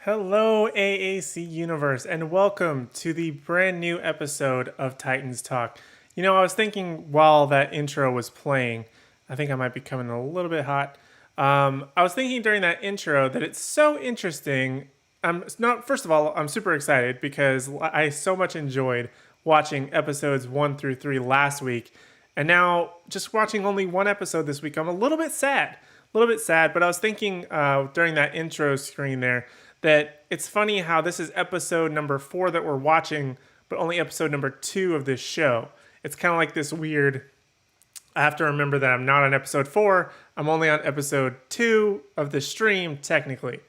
Hello, AAC Universe, and welcome to the brand new episode of Titans Talk. I was thinking while that intro was playing, I think I might be coming a little bit hot. I was thinking during that intro that it's so interesting. First of all, I'm super excited because I so much enjoyed watching episodes 1 through 3 last week, and now just watching only one episode this week, I'm a little bit sad. A little bit sad, but I was thinking during that intro screen there that it's funny how this is episode number 4 that we're watching, but only episode number 2 of this show. It's kind of like this weird. I have to remember that I'm not on episode 4. I'm only on episode 2 of the stream, technically.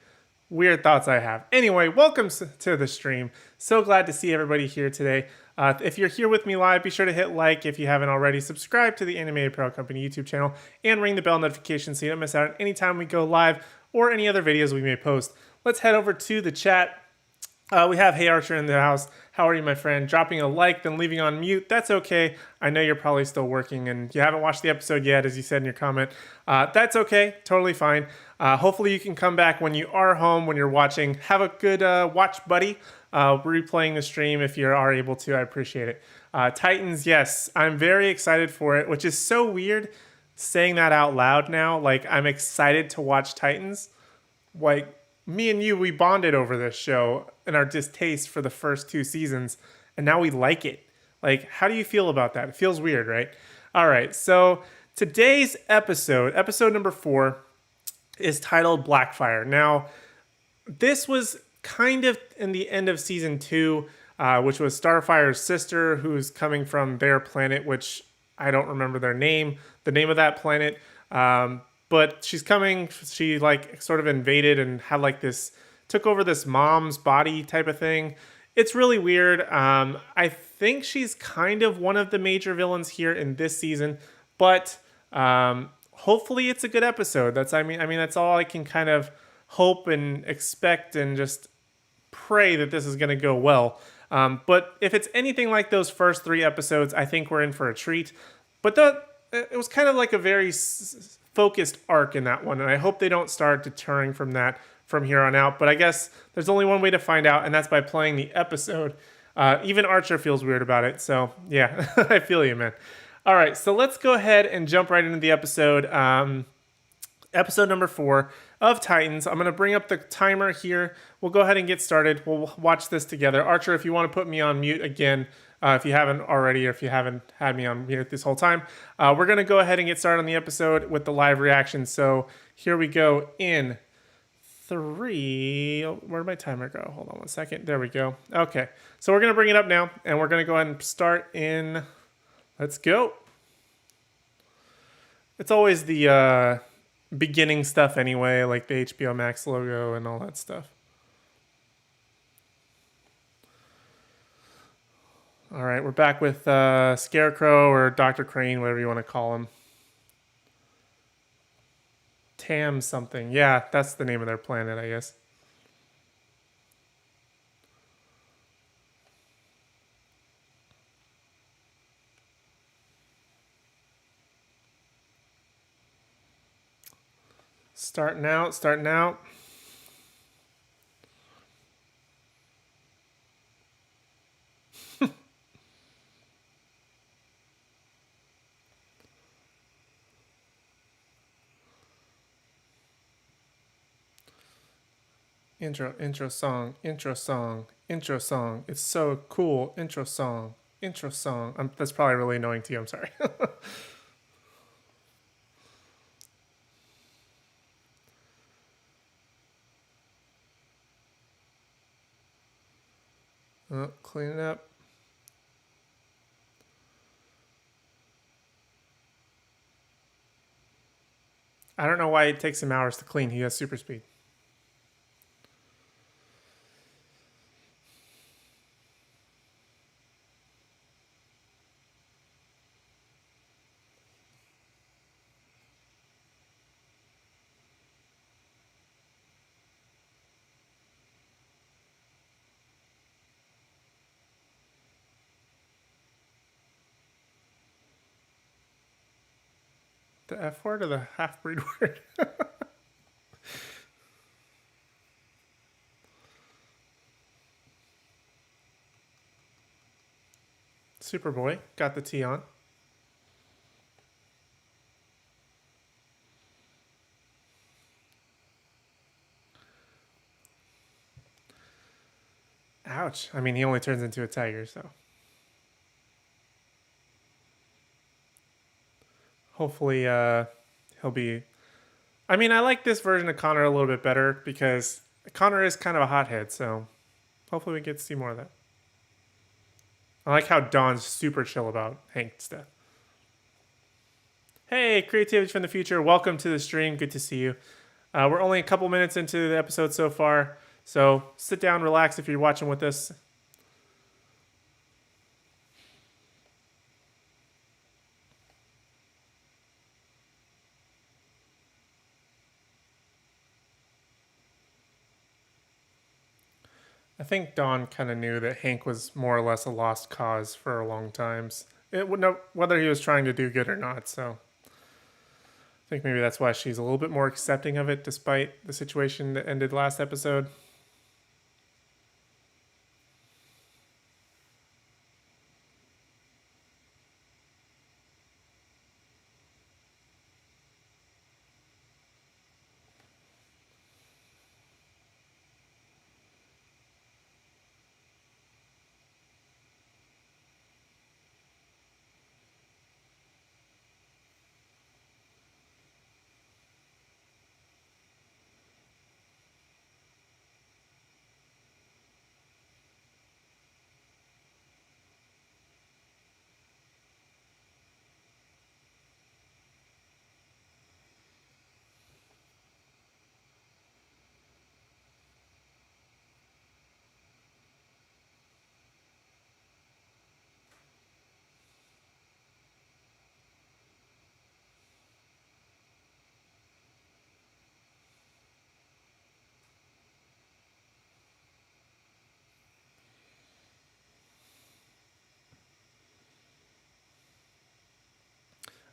Weird thoughts I have. Anyway, welcome to the stream. So glad to see everybody here today. If you're here with me live, be sure to hit like if you haven't already. Subscribe to the Animated Apparel Company YouTube channel and ring the bell notification so you don't miss out on any time we go live or any other videos we may post. Let's head over to the chat. We have Hey Archer in the house. How are you, my friend? Dropping a like, then leaving on mute. That's okay. I know you're probably still working and you haven't watched the episode yet, as you said in your comment. That's okay. Totally fine. Hopefully you can come back when you are home, when you're watching. Have a good watch buddy. Replaying the stream if you are able to. I appreciate it. Titans, yes. I'm very excited for it, which is so weird saying that out loud now. Like, I'm excited to watch Titans. Like, me and you, we bonded over this show and our distaste for the first 2 seasons, and now we like it. Like, how do you feel about that? It feels weird, right? All right, so today's episode number 4, is titled Blackfire. Now, this was kind of in the end of season 2, which was Starfire's sister, who's coming from their planet, which I don't remember the name of that planet. But she's coming, she like sort of invaded and had like this, took over this mom's body type of thing. It's really weird. I think she's kind of one of the major villains here in this season, but hopefully it's a good episode. I mean, that's all I can kind of hope and expect and just pray that this is going to go well. But if it's anything like those first 3 episodes, I think we're in for a treat. But it was kind of like a very focused arc in that one, and I hope they don't start deterring from that from here on out. But I guess there's only one way to find out, and that's by playing the episode. Even Archer feels weird about it, so yeah, I feel you, man. All right, so let's go ahead and jump right into the episode. Episode number 4 of Titans. I'm going to bring up the timer here. We'll go ahead and get started. We'll watch this together. Archer, if you want to put me on mute again, if you haven't already, or if you haven't had me on mute this whole time, we're going to go ahead and get started on the episode with the live reaction. So here we go in 3. Where'd my timer go? Hold on one second. There we go. Okay. So we're going to bring it up now, and we're going to go ahead and start in. Let's go. It's always the beginning stuff anyway, like the HBO Max logo and all that stuff. All right, we're back with Scarecrow or Dr. Crane, whatever you want to call him. Tam something. Yeah, that's the name of their planet, I guess. Starting out. Intro song. It's so cool. Intro song. That's probably really annoying to you. I'm sorry. Oh, clean it up. I don't know why it takes him hours to clean. He has super speed. The F word or the half-breed word? Superboy got the T on. Ouch. I mean, he only turns into a tiger, so. Hopefully, he'll be. I mean, I like this version of Connor a little bit better because Connor is kind of a hothead, so hopefully we get to see more of that. I like how Dawn's super chill about Hank's death. Hey, Creativity from the Future. Welcome to the stream. Good to see you. We're only a couple minutes into the episode so far, so sit down, relax if you're watching with us. I think Dawn kind of knew that Hank was more or less a lost cause for a long time. Whether he was trying to do good or not, so I think maybe that's why she's a little bit more accepting of it despite the situation that ended last episode.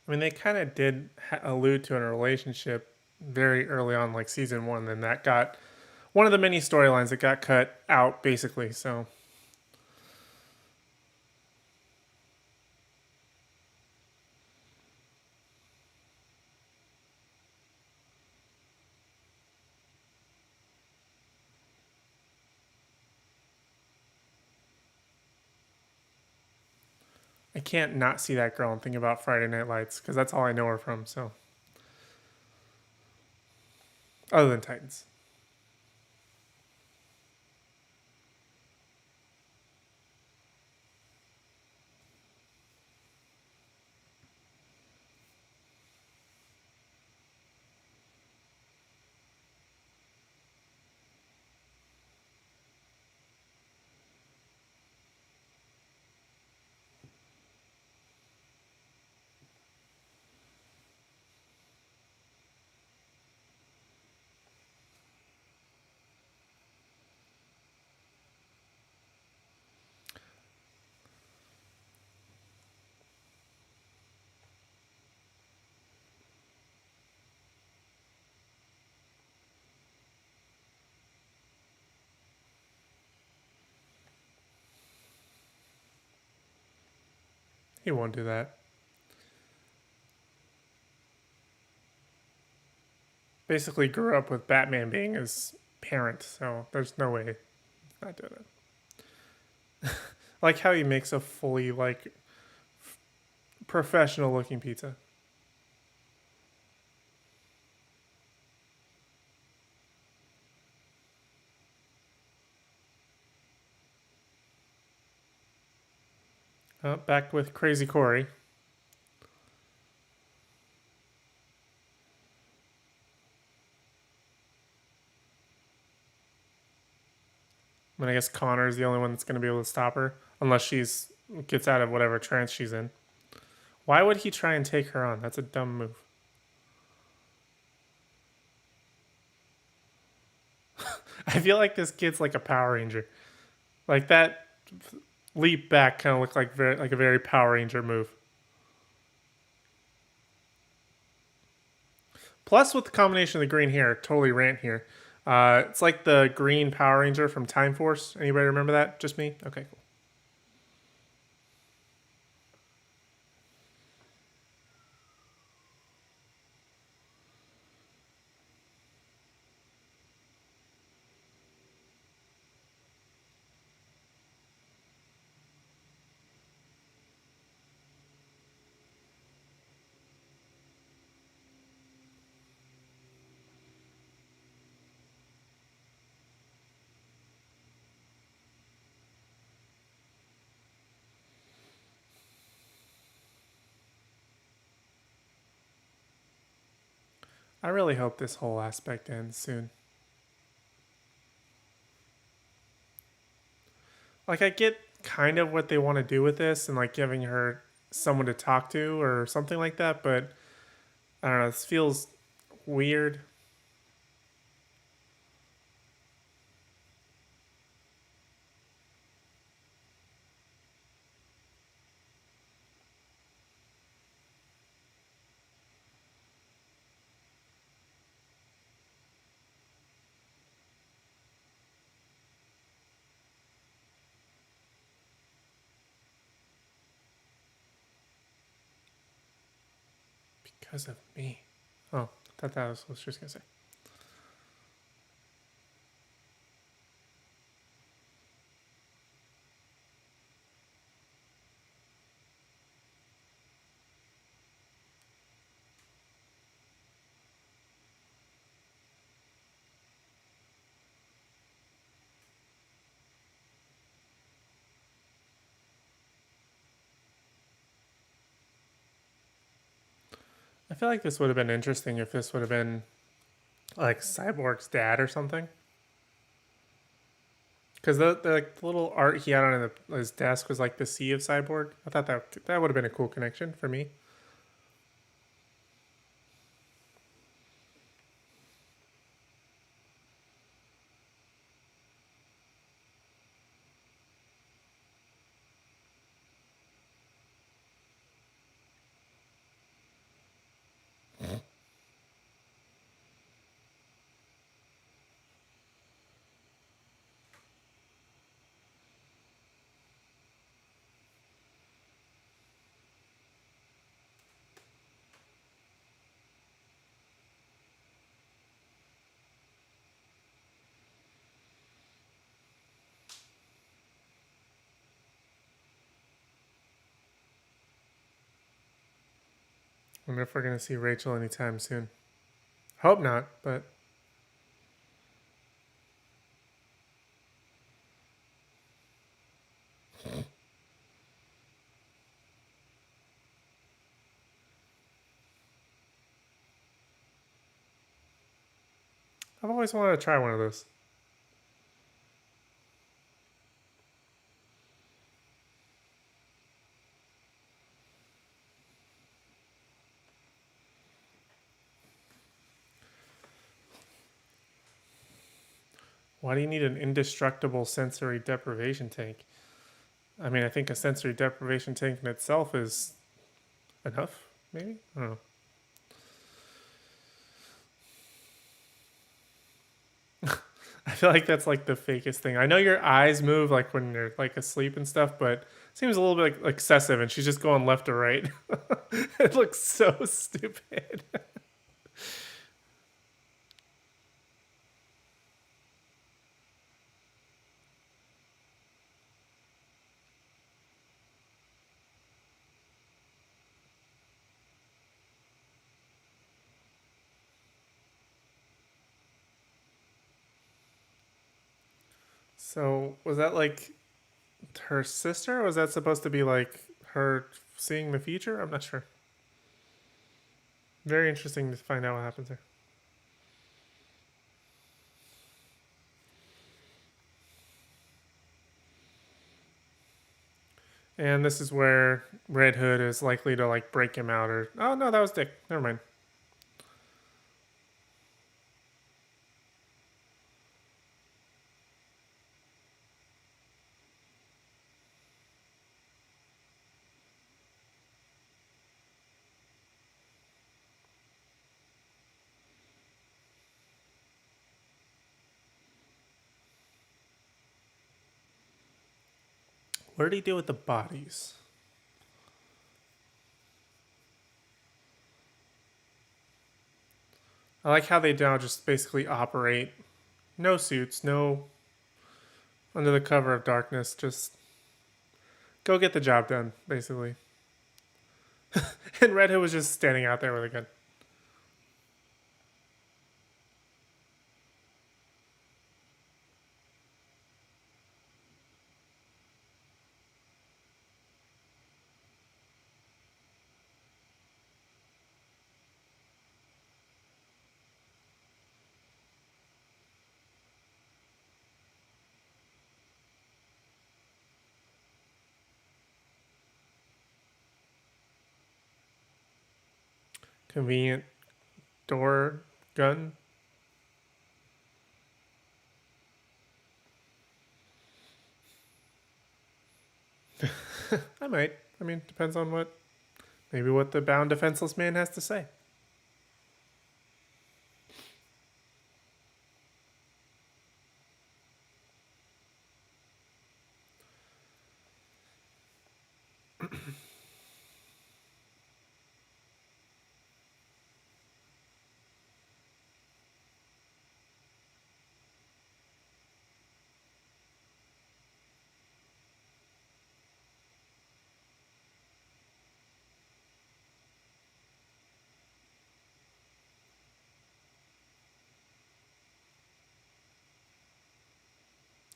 I mean, they kind of did allude to a relationship very early on, like season one, and that got one of the many storylines that got cut out, basically. So I can't not see that girl and think about Friday Night Lights because that's all I know her from. So, other than Titans. He won't do that. Basically, grew up with Batman being his parent, so there's no way he's not doing it. Like how he makes a fully professional looking pizza. Back with Crazy Corey. I mean, I guess Connor is the only one that's going to be able to stop her, unless she's gets out of whatever trance she's in. Why would he try and take her on? That's a dumb move. I feel like this kid's like a Power Ranger. Like that leap back kind of looked like a very Power Ranger move. Plus, with the combination of the green hair, totally rant here. It's like the green Power Ranger from Time Force. Anybody remember that? Just me? Okay, cool. I really hope this whole aspect ends soon. Like, I get kind of what they want to do with this and like giving her someone to talk to or something like that, but I don't know. This feels weird. Because of me. Oh, I thought that was what she was going to say. I feel like this would have been interesting if this would have been like Cyborg's dad or something. Because the little art he had on his desk was like the sea of Cyborg. I thought that would have been a cool connection for me. I wonder if we're gonna see Rachel anytime soon. Hope not, but I've always wanted to try one of those. Why do you need an indestructible sensory deprivation tank? I mean, I think a sensory deprivation tank in itself is enough, maybe? I don't know. I feel like that's like the fakest thing. I know your eyes move like when you're like asleep and stuff, but it seems a little bit like excessive and she's just going left to right. It looks so stupid. So, was that like her sister? Or was that supposed to be like her seeing the future? I'm not sure. Very interesting to find out what happens there. And this is where Red Hood is likely to like break him out or oh no, that was Dick. Never mind. What did he do with the bodies? I like how they now just basically operate no suits, no under the cover of darkness, just go get the job done, basically. And Red Hood was just standing out there with a gun. Convenient door gun. I might. I mean, depends on what the bound defenseless man has to say.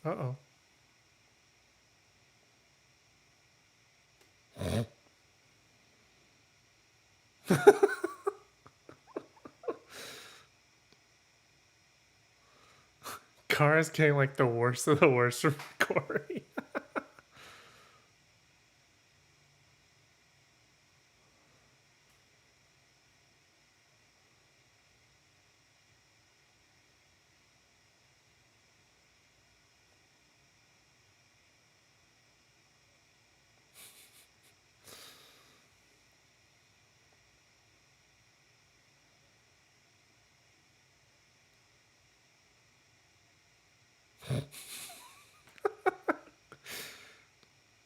Uh oh. Car is getting like the worst of the worst from Corey.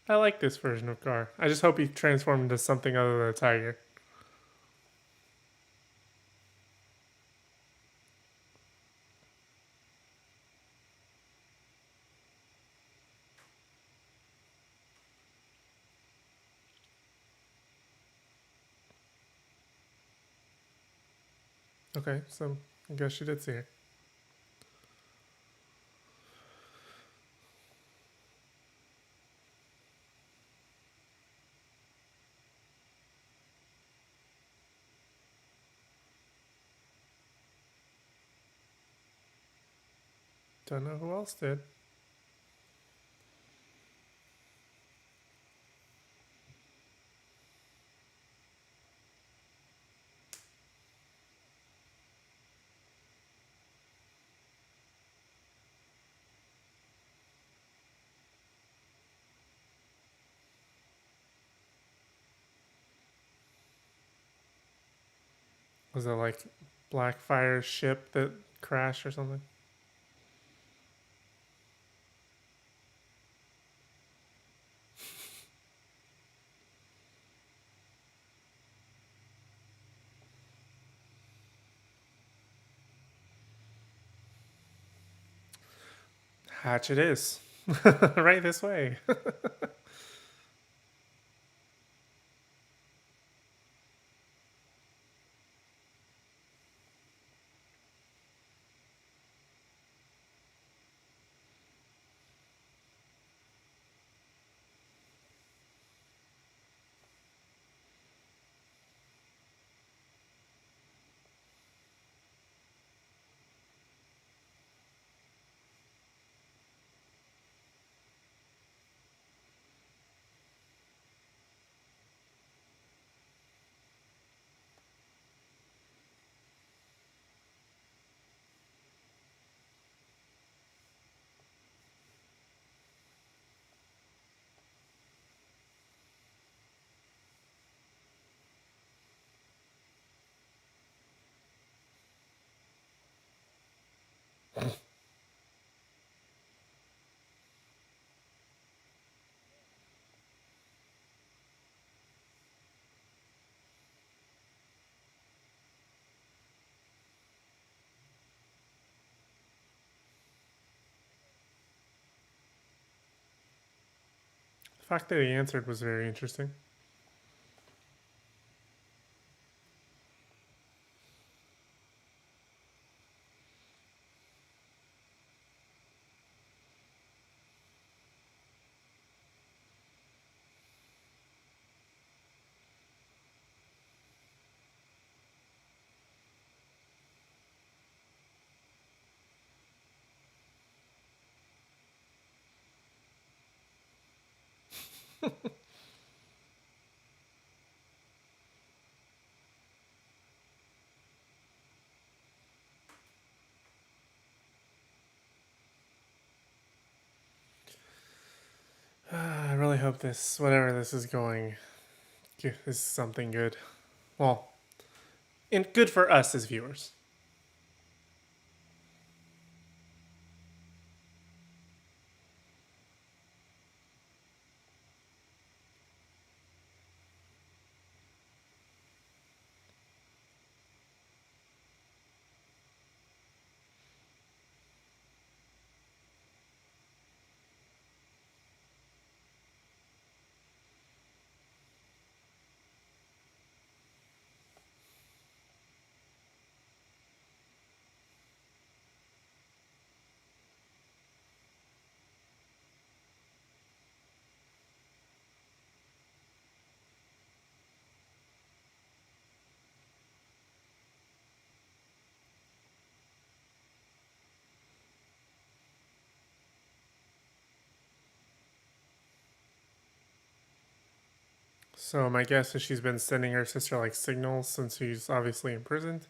I like this version of Car. I just hope he transformed into something other than a tiger. Okay, so I guess she did see it. Don't know who else did. Was it like Blackfire's ship that crashed or something? Hatch it is. Right this way. The fact that he answered was very interesting. really hope this, whatever this is going, is something good. Well, and good for us as viewers. So my guess is she's been sending her sister like signals since she's obviously imprisoned.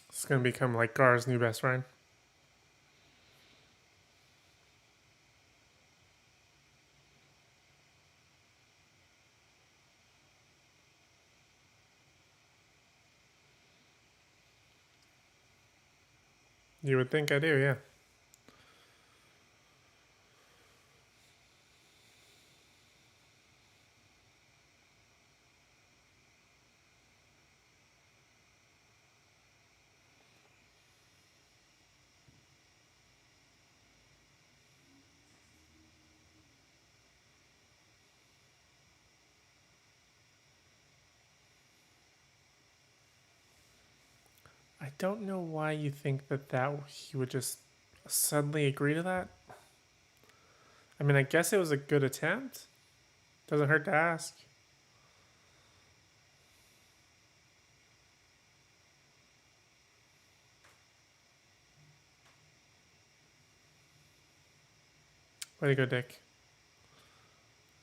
It's gonna become like Gar's new best friend. You would think I do, yeah. I don't know why you think that he would just suddenly agree to that. I mean, I guess it was a good attempt. Doesn't hurt to ask. Way to go, Dick.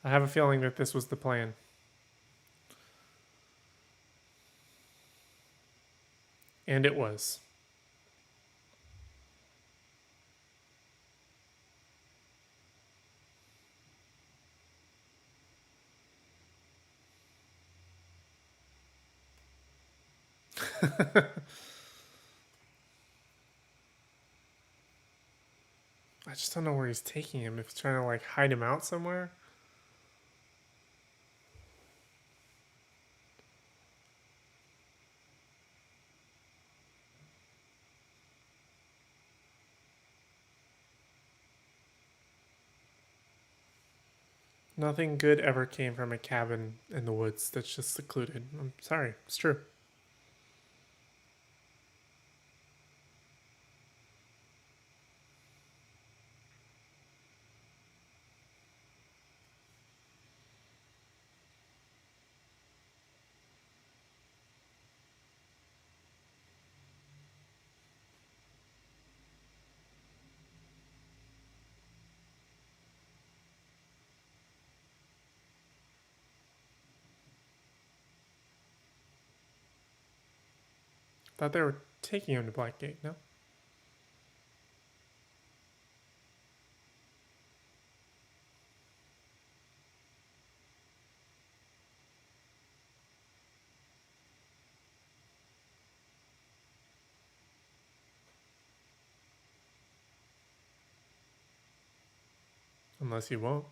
I have a feeling that this was the plan. And it was. I just don't know where he's taking him. If he's trying to like hide him out somewhere. Nothing good ever came from a cabin in the woods that's just secluded. I'm sorry. It's true. Thought they were taking him to Blackgate, no? Unless he won't.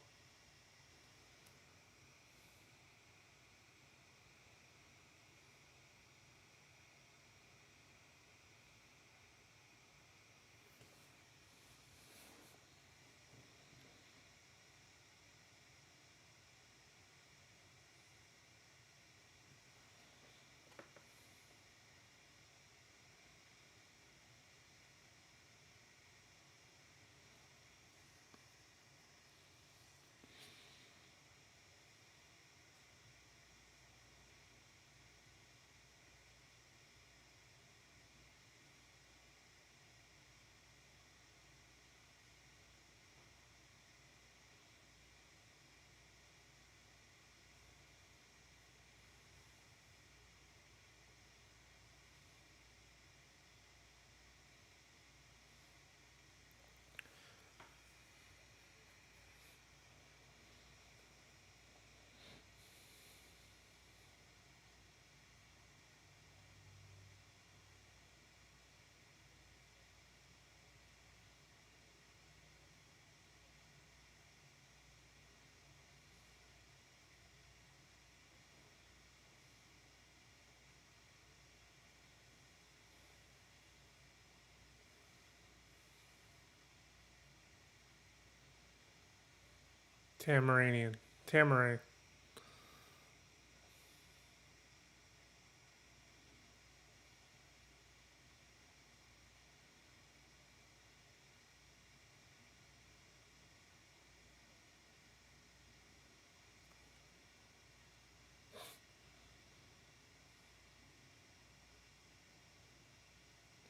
Tamaranian. Tamaray.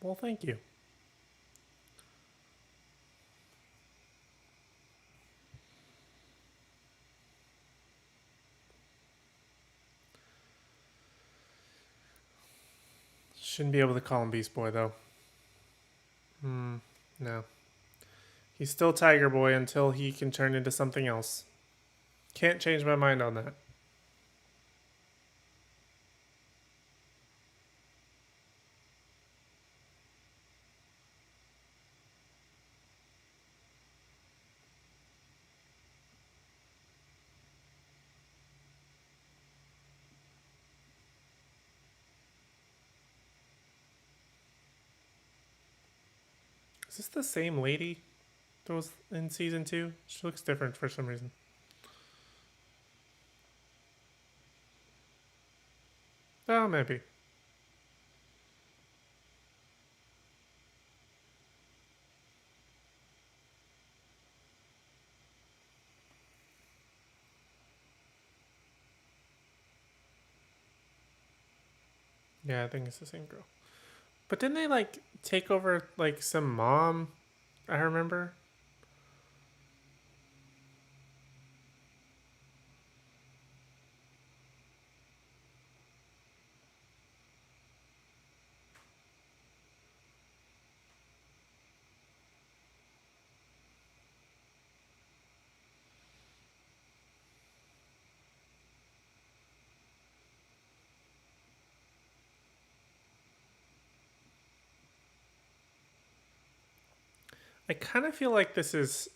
Well, thank you. Shouldn't be able to call him Beast Boy, though. No. He's still Tiger Boy until he can turn into something else. Can't change my mind on that. Is this the same lady that was in season 2? She looks different for some reason. Oh, maybe. Yeah, I think it's the same girl. But didn't they like take over like some mom? I remember. I kind of feel like this is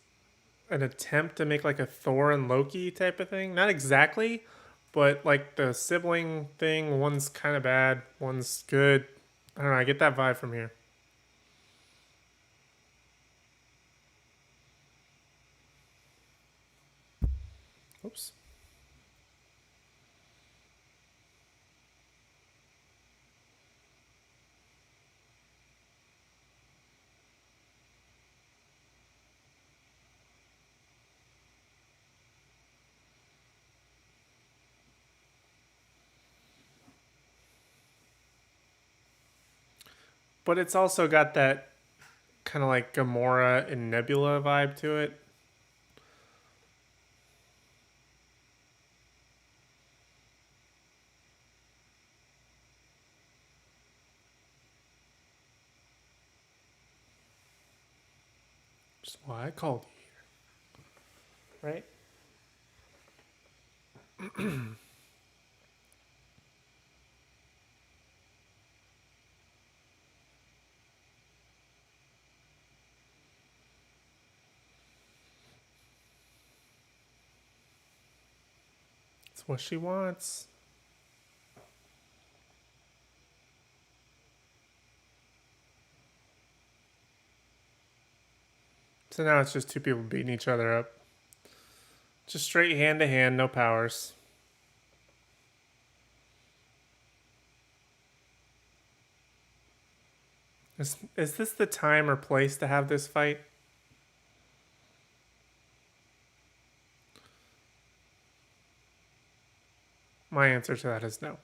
an attempt to make like a Thor and Loki type of thing. Not exactly, but like the sibling thing, one's kind of bad, one's good. I don't know. I get that vibe from here. Oops. But it's also got that kind of like Gamora and Nebula vibe to it. Which is why I called you here. Right? It's what she wants. So now it's just two people beating each other up. Just straight hand to hand, no powers. Is this the time or place to have this fight? My answer to that is no.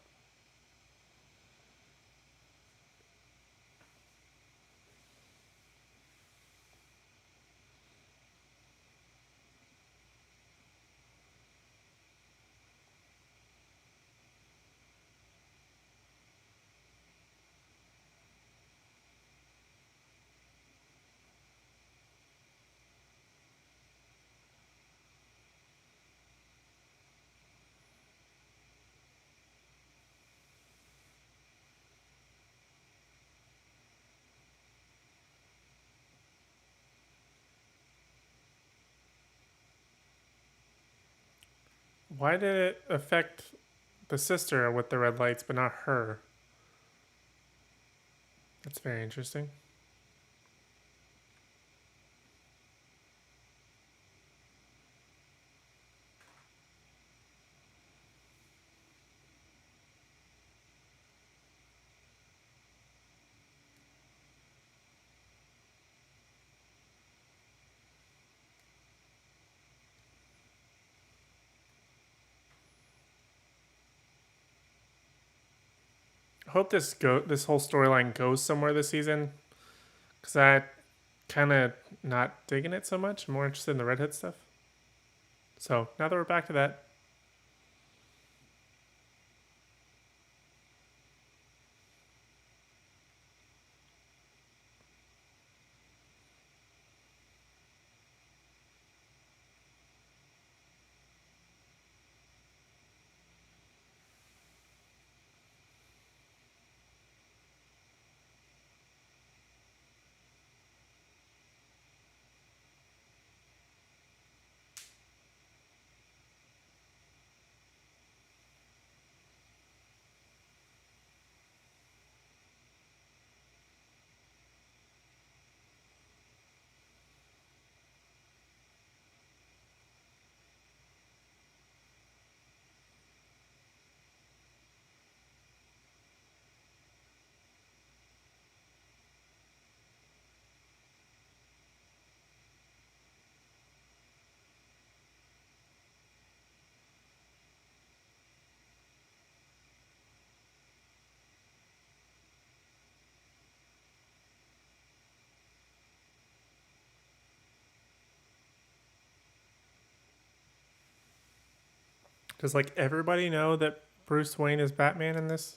Why did it affect the sister with the red lights, but not her? That's very interesting. hope this whole storyline goes somewhere this season, because I kind of not digging it so much. I'm more interested in the Red Hood stuff. So now that we're back to that, does like everybody know that Bruce Wayne is Batman in this?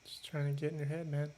Just trying to get in your head, man.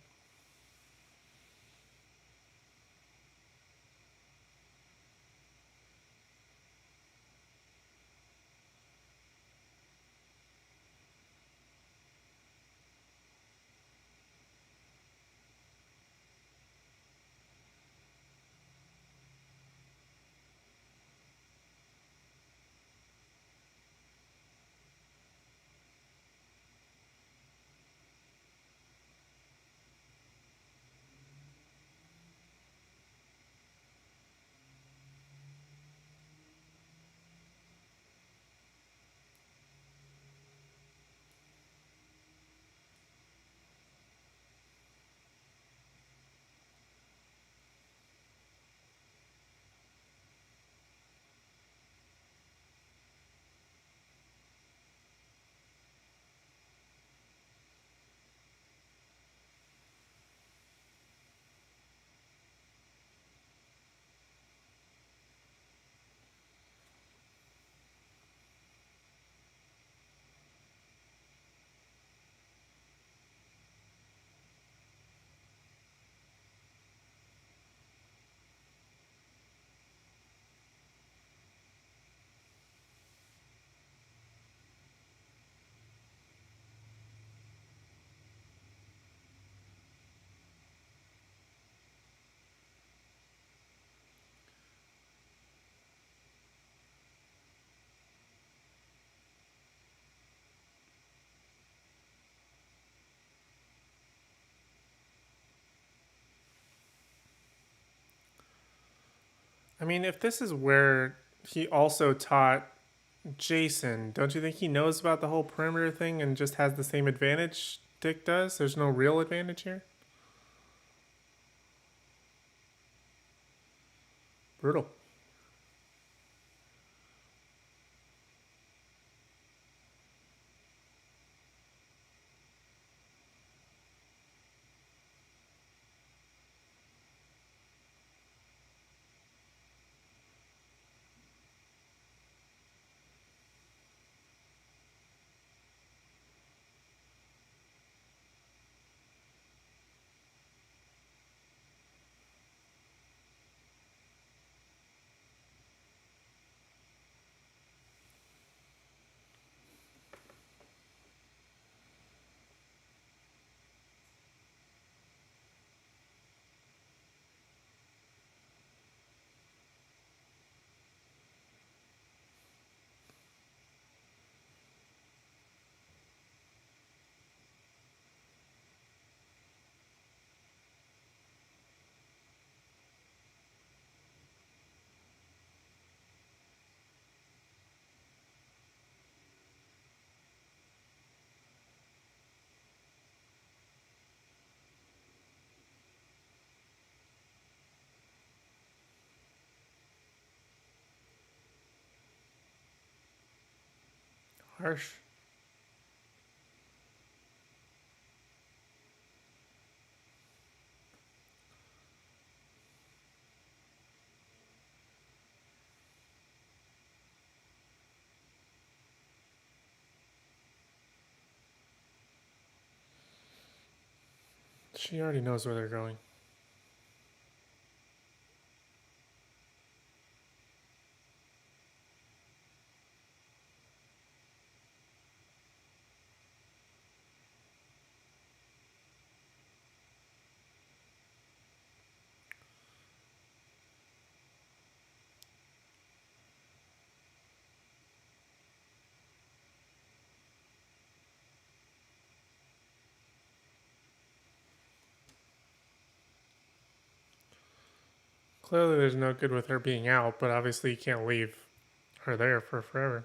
I mean, if this is where he also taught Jason, don't you think he knows about the whole perimeter thing and just has the same advantage Dick does? There's no real advantage here? Brutal. Harsh. She already knows where they're going. Clearly, there's no good with her being out, but obviously, you can't leave her there for forever.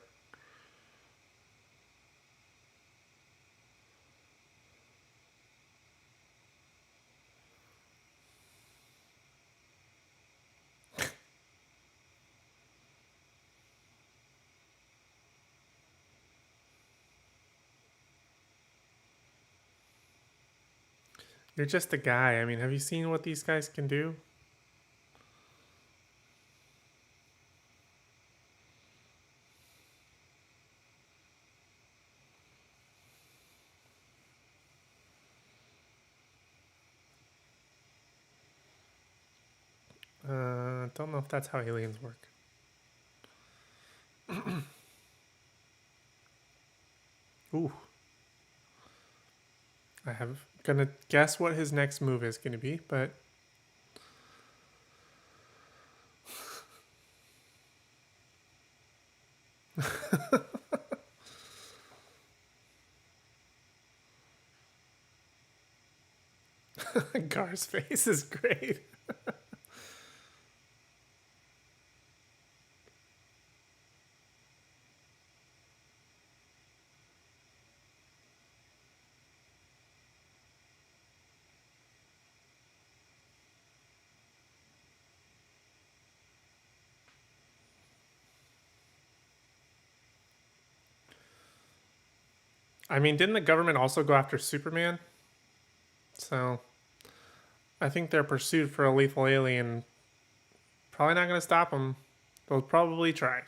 You're just a guy. I mean, have you seen what these guys can do? Don't know if that's how aliens work. Ooh. I have gonna guess what his next move is gonna be, but Gar's face is great. I mean, didn't the government also go after Superman? So I think their pursuit for a lethal alien probably not gonna stop them. They'll probably try.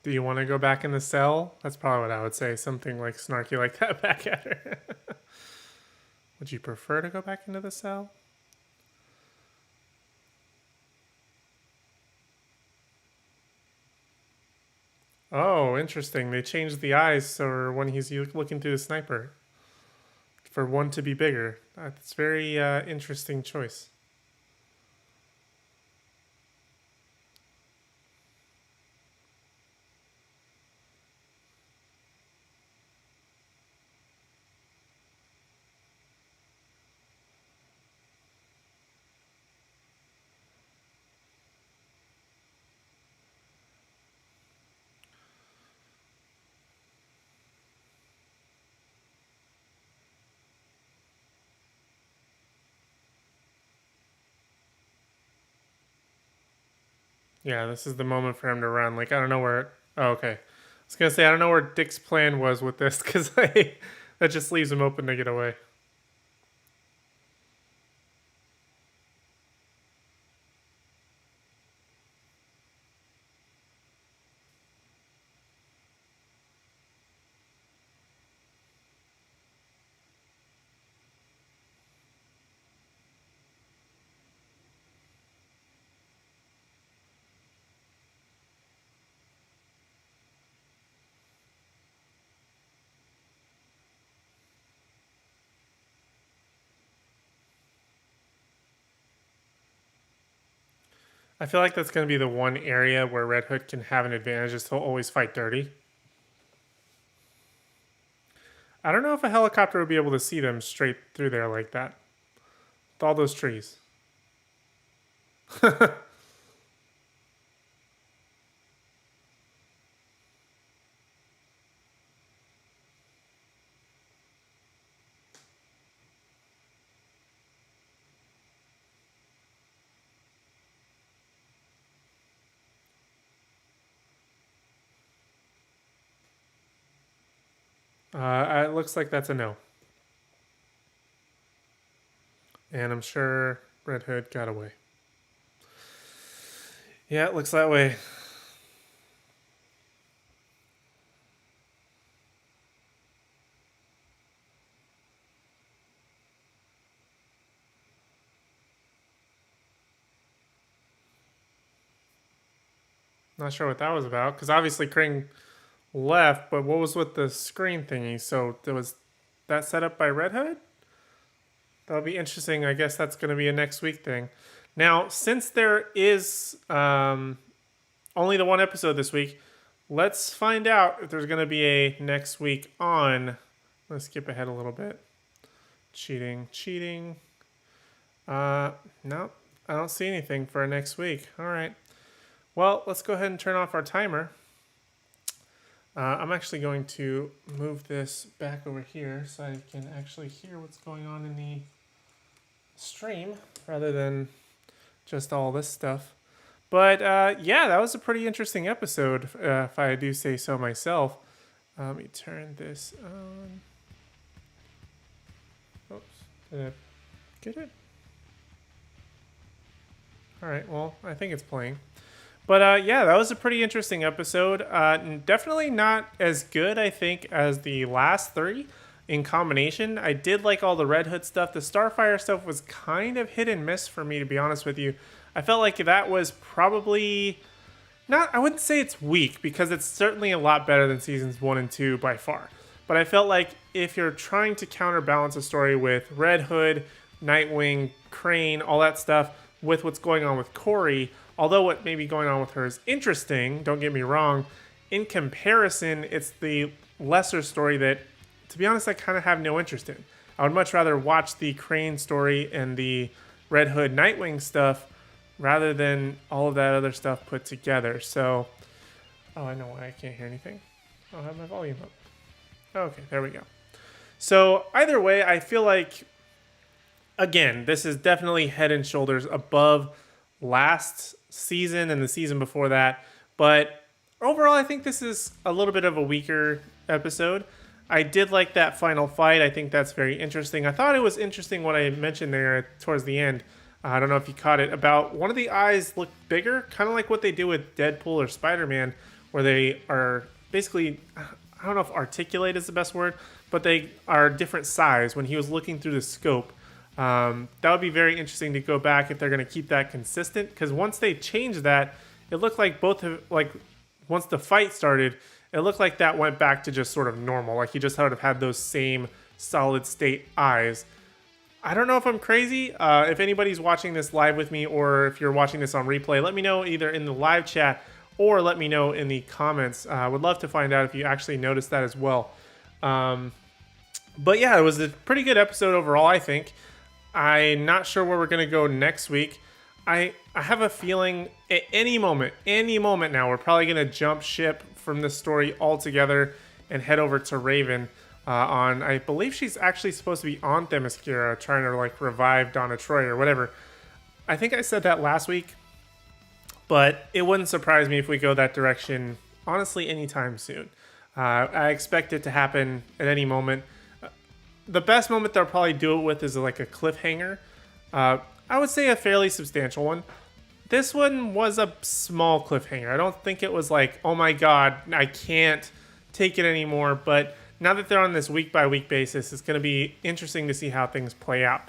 Do you want to go back in the cell? That's probably what I would say. Something like snarky like that back at her. Would you prefer to go back into the cell? Oh, interesting. They changed the eyes so when he's looking through the sniper, for one to be bigger. That's very interesting choice. Yeah, this is the moment for him to run. Like, I don't know where. Oh, okay. I was going to say, I don't know where Dick's plan was with this because that just leaves him open to get away. I feel like that's going to be the one area where Red Hood can have an advantage is he'll always fight dirty. I don't know if a helicopter would be able to see them straight through there like that. With all those trees. It looks like that's a no. And I'm sure Red Hood got away. Yeah, it looks that way. Not sure what that was about, because obviously Crane left, but what was with the screen thingy? So there was that set up by Red Hood? That'll be interesting. I guess that's going to be a next week thing. Now, since there is only the one episode this week, let's find out if there's going to be a next week on. Let's skip ahead a little bit. Cheating. No, I don't see anything for next week. All right. Well, let's go ahead and turn off our timer. I'm actually going to move this back over here so I can actually hear what's going on in the stream rather than just all this stuff. But yeah, that was a pretty interesting episode, if I do say so myself. Let me turn this on. Oops, did I get it? All right, well, I think it's playing. But yeah, that was a pretty interesting episode. Definitely not as good, I think, as the last three in combination. I did like all the Red Hood stuff. The Starfire stuff was kind of hit and miss for me, to be honest with you. I felt like that was probably not, I wouldn't say it's weak, because it's certainly a lot better than seasons 1 and 2 by far. But I felt like if you're trying to counterbalance a story with Red Hood, Nightwing, Crane, all that stuff, with what's going on with Corey, although what may be going on with her is interesting, don't get me wrong, in comparison, it's the lesser story that, to be honest, I kind of have no interest in. I would much rather watch the Crane story and the Red Hood Nightwing stuff rather than all of that other stuff put together. So, oh, I know why I can't hear anything. I'll have my volume up. Okay, there we go. So either way, I feel like, again, this is definitely head and shoulders above last season and the season before that. But overall, I think this is a little bit of a weaker episode. I did like that final fight. I think that's very interesting. I thought it was interesting what I mentioned there towards the end. I don't know if you caught it, about one of the eyes looked bigger, kind of like what they do with Deadpool or Spider-Man, where they are basically, I don't know if articulate is the best word, but they are different size when he was looking through the scope. That would be very interesting to go back if they're going to keep that consistent, because once they changed that, it looked like once the fight started, it looked like that went back to just sort of normal, like he just sort of had those same solid state eyes. I don't know if I'm crazy. If anybody's watching this live with me, or if you're watching this on replay, let me know either in the live chat or let me know in the comments. I would love to find out if you actually noticed that as well. But yeah, it was a pretty good episode overall, I think. I'm not sure where we're going to go next week. I have a feeling at any moment now, we're probably going to jump ship from this story altogether and head over to Raven. I believe she's actually supposed to be on Themyscira, trying to like revive Donna Troy or whatever. I think I said that last week, but it wouldn't surprise me if we go that direction, honestly, anytime soon. I expect it to happen at any moment. The best moment they'll probably do it with is like a cliffhanger. I would say a fairly substantial one. This one was a small cliffhanger. I don't think it was like, oh my god, I can't take it anymore, but now that they're on this week-by-week basis, it's going to be interesting to see how things play out.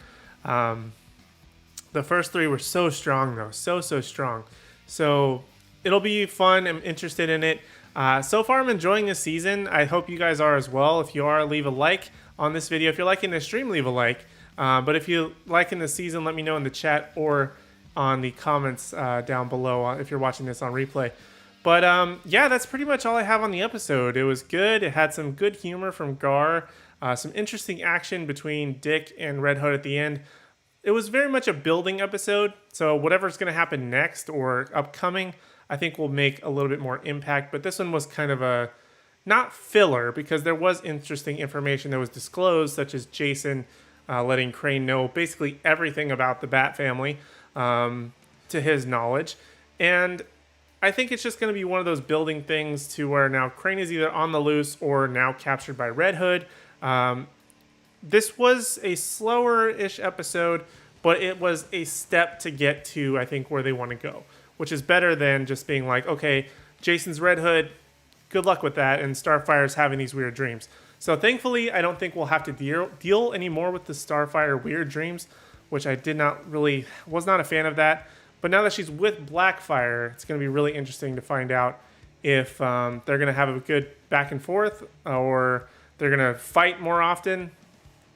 The first three were so strong, though. So strong. So it'll be fun. I'm interested in it. So far, I'm enjoying this season. I hope you guys are as well. If you are, leave a like on this video. If you're liking the stream, leave a like. But if you're liking the season, let me know in the chat or on the comments down below if you're watching this on replay. But yeah, that's pretty much all I have on the episode. It was good. It had some good humor from Gar, some interesting action between Dick and Red Hood at the end. It was very much a building episode, so whatever's going to happen next or upcoming, I think will make a little bit more impact. But this one was kind of a, not filler, because there was interesting information that was disclosed, such as Jason letting Crane know basically everything about the Bat family to his knowledge. And I think it's just going to be one of those building things to where now Crane is either on the loose or now captured by Red Hood. This was a slower-ish episode, but it was a step to get to, I think, where they want to go, which is better than just being like, okay, Jason's Red Hood, good luck with that, and Starfire's having these weird dreams. So thankfully, I don't think we'll have to deal anymore with the Starfire weird dreams, which I was not a fan of that. But now that she's with Blackfire, it's going to be really interesting to find out if they're going to have a good back and forth, or they're going to fight more often.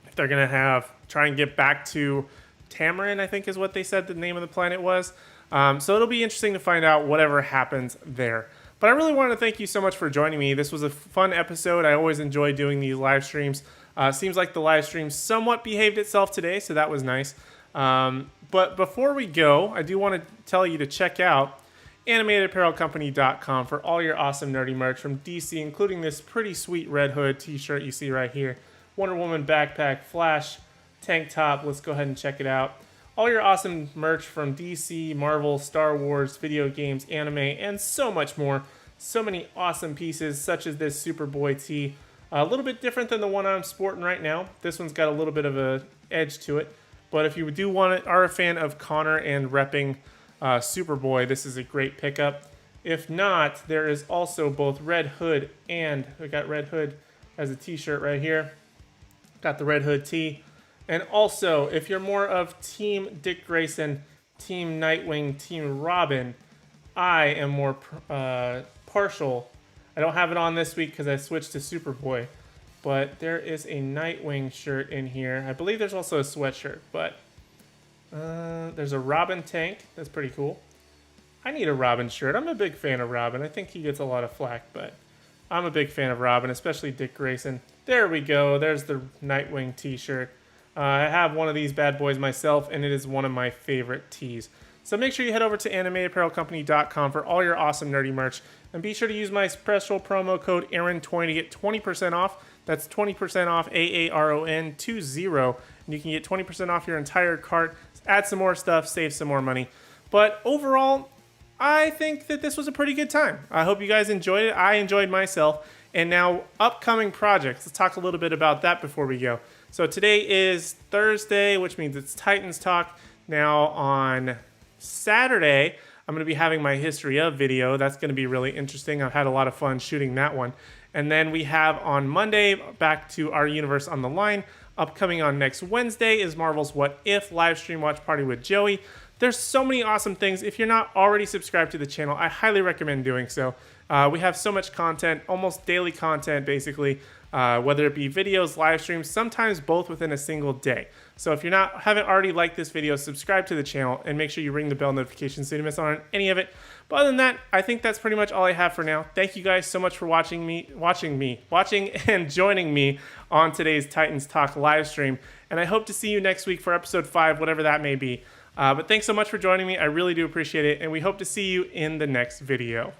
If they're going to try and get back to Tamarin, I think is what they said the name of the planet was. So it'll be interesting to find out whatever happens there. But I really wanted to thank you so much for joining me. This was a fun episode. I always enjoy doing these live streams. Seems like the live stream somewhat behaved itself today, so that was nice. But before we go, I do want to tell you to check out animatedapparelcompany.com for all your awesome nerdy merch from DC, including this pretty sweet Red Hood t-shirt you see right here. Wonder Woman backpack, Flash tank top. Let's go ahead and check it out. All your awesome merch from DC, Marvel, Star Wars, video games, anime, and so much more. So many awesome pieces, such as this Superboy tee. A little bit different than the one I'm sporting right now. This one's got a little bit of an edge to it. But if you are a fan of Connor and repping Superboy, this is a great pickup. If not, there is also both Red Hood and we got Red Hood as a t-shirt right here. Got the Red Hood tee. And also, if you're more of Team Dick Grayson, Team Nightwing, Team Robin, I am more partial. I don't have it on this week because I switched to Superboy. But there is a Nightwing shirt in here. I believe there's also a sweatshirt, but there's a Robin tank. That's pretty cool. I need a Robin shirt. I'm a big fan of Robin. I think he gets a lot of flack, but I'm a big fan of Robin, especially Dick Grayson. There we go. There's the Nightwing t-shirt. I have one of these bad boys myself, and it is one of my favorite tees. So make sure you head over to animatedapparelcompany.com for all your awesome nerdy merch. And be sure to use my special promo code Aaron20 to get 20% off. That's 20% off, AARON20. And you can get 20% off your entire cart. Add some more stuff, save some more money. But overall, I think that this was a pretty good time. I hope you guys enjoyed it. I enjoyed myself. And now, upcoming projects. Let's talk a little bit about that before we go. So today is Thursday, which means it's Titans Talk. Now on Saturday, I'm going to be having my History of video. That's going to be really interesting. I've had a lot of fun shooting that one. And then we have on Monday, back to Our Universe on the Line. Upcoming on next Wednesday is Marvel's What If live stream watch party with Joey. There's so many awesome things. If you're not already subscribed to the channel, I highly recommend doing so. We have so much content, almost daily content basically, whether it be videos, live streams, sometimes both within a single day. So if haven't already liked this video, subscribe to the channel and make sure you ring the bell notification so you don't miss out on any of it. But other than that, I think that's pretty much all I have for now. Thank you guys so much for watching and joining me on today's Titans Talk live stream. And I hope to see you next week for episode 5, whatever that may be. But thanks so much for joining me. I really do appreciate it. And we hope to see you in the next video.